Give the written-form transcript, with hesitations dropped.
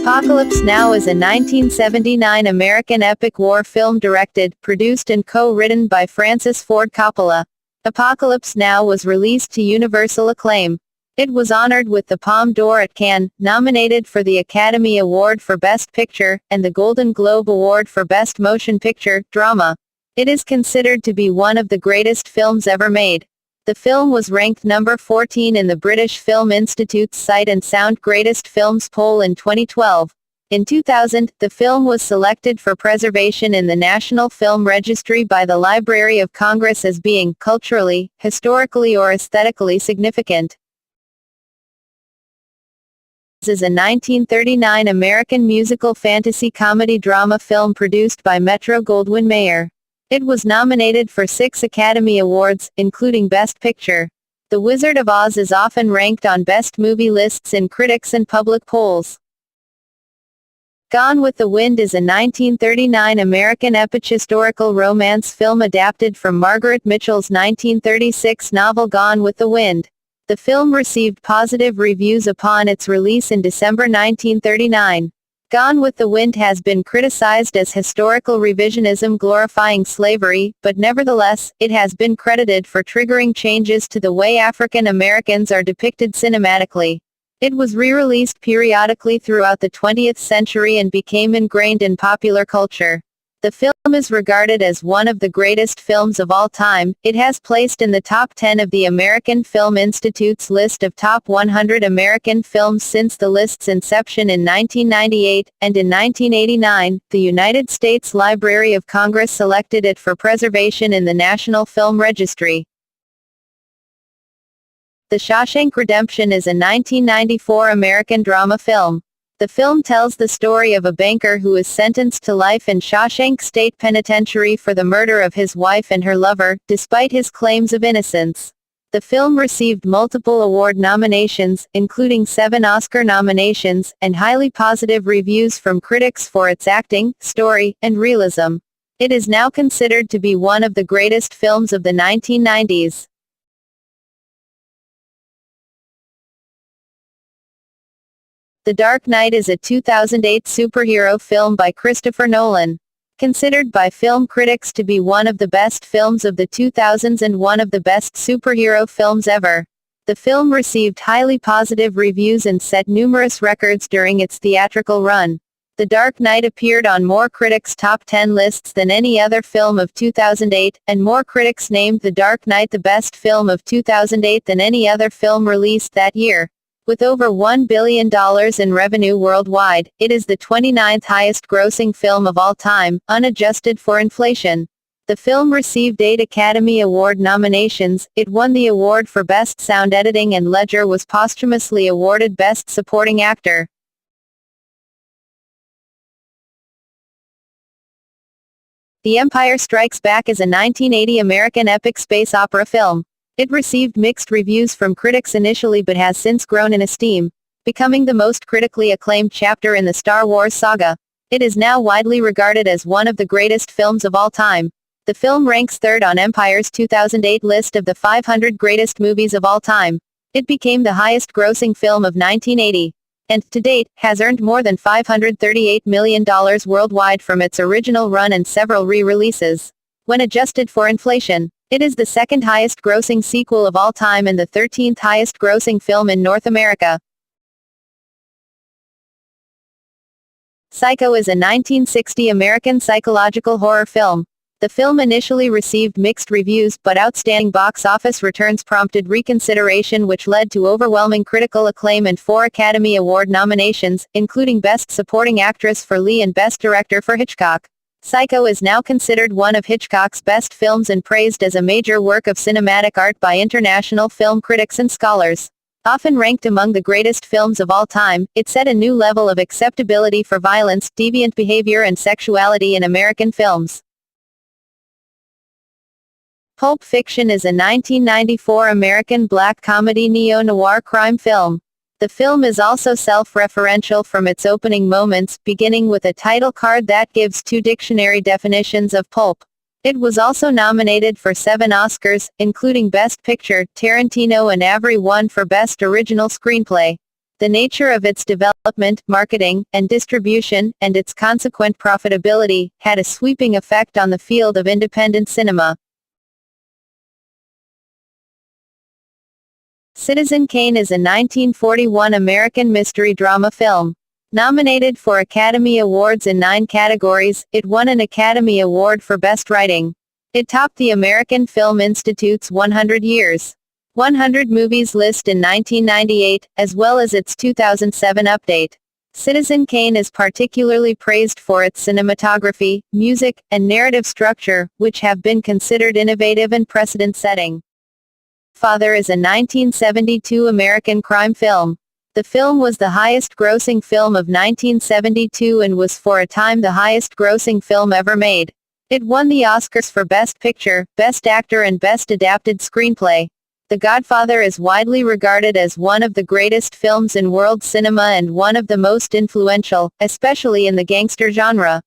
Apocalypse Now is a 1979 American epic war film directed, produced and co-written by Francis Ford Coppola. Apocalypse Now was released to universal acclaim. It was honored with the Palme d'Or at Cannes, nominated for the Academy Award for Best Picture, and the Golden Globe Award for Best Motion Picture, Drama. It is considered to be one of the greatest films ever made. The film was ranked number 14 in the British Film Institute's Sight and Sound Greatest Films poll in 2012. In 2000, the film was selected for preservation in the National Film Registry by the Library of Congress as being culturally, historically or aesthetically significant. Is a 1939 American musical fantasy comedy drama film produced by Metro-Goldwyn-Mayer. It was nominated for 6 Academy Awards, including Best Picture. The Wizard of Oz is often ranked on best movie lists in critics and public polls. Gone with the Wind is a 1939 American epic historical romance film adapted from Margaret Mitchell's 1936 novel Gone with the Wind. The film received positive reviews upon its release in December 1939. Gone with the Wind has been criticized as historical revisionism glorifying slavery, but nevertheless, it has been credited for triggering changes to the way African Americans are depicted cinematically. It was re-released periodically throughout the 20th century and became ingrained in popular culture. The film is regarded as one of the greatest films of all time. It has placed in the top 10 of the American Film Institute's list of top 100 American films since the list's inception in 1998, and in 1989, the United States Library of Congress selected it for preservation in the National Film Registry. The Shawshank Redemption is a 1994 American drama film. The film tells the story of a banker who is sentenced to life in Shawshank State Penitentiary for the murder of his wife and her lover, despite his claims of innocence. The film received multiple award nominations, including 7 Oscar nominations, and highly positive reviews from critics for its acting, story, and realism. It is now considered to be one of the greatest films of the 1990s. The Dark Knight is a 2008 superhero film by Christopher Nolan. Considered by film critics to be one of the best films of the 2000s and one of the best superhero films ever. The film received highly positive reviews and set numerous records during its theatrical run. The Dark Knight appeared on more critics' top 10 lists than any other film of 2008, and more critics named The Dark Knight the best film of 2008 than any other film released that year. With over $1 billion in revenue worldwide, it is the 29th highest-grossing film of all time, unadjusted for inflation. The film received 8 Academy Award nominations. It won the award for Best Sound Editing and Ledger was posthumously awarded Best Supporting Actor. The Empire Strikes Back is a 1980 American epic space opera film. It received mixed reviews from critics initially but has since grown in esteem, becoming the most critically acclaimed chapter in the Star Wars saga. It is now widely regarded as one of the greatest films of all time. The film ranks 3rd on Empire's 2008 list of the 500 greatest movies of all time. It became the highest-grossing film of 1980, and, to date, has earned more than $538 million worldwide from its original run and several re-releases. When adjusted for inflation, it is the 2nd highest-grossing sequel of all time and the 13th highest-grossing film in North America. Psycho is a 1960 American psychological horror film. The film initially received mixed reviews, but outstanding box office returns prompted reconsideration which led to overwhelming critical acclaim and 4 Academy Award nominations, including Best Supporting Actress for Lee and Best Director for Hitchcock. Psycho is now considered one of Hitchcock's best films and praised as a major work of cinematic art by international film critics and scholars. Often ranked among the greatest films of all time, it set a new level of acceptability for violence, deviant behavior and sexuality in American films. Pulp Fiction is a 1994 American black comedy neo-noir crime film. The film is also self-referential from its opening moments, beginning with a title card that gives 2 dictionary definitions of pulp. It was also nominated for 7 Oscars, including Best Picture, Tarantino and Avery won for Best Original Screenplay. The nature of its development, marketing, and distribution, and its consequent profitability, had a sweeping effect on the field of independent cinema. Citizen Kane is a 1941 American mystery drama film. Nominated for Academy Awards in 9 categories, it won an Academy Award for Best Writing. It topped the American Film Institute's 100 Years 100 Movies list in 1998, as well as its 2007 update. Citizen Kane is particularly praised for its cinematography, music, and narrative structure, which have been considered innovative and precedent-setting. Father is a 1972 American crime film. The film was the highest-grossing film of 1972 and was for a time the highest-grossing film ever made. It won the Oscars for Best Picture, Best Actor and Best Adapted Screenplay. The Godfather is widely regarded as one of the greatest films in world cinema and one of the most influential, especially in the gangster genre.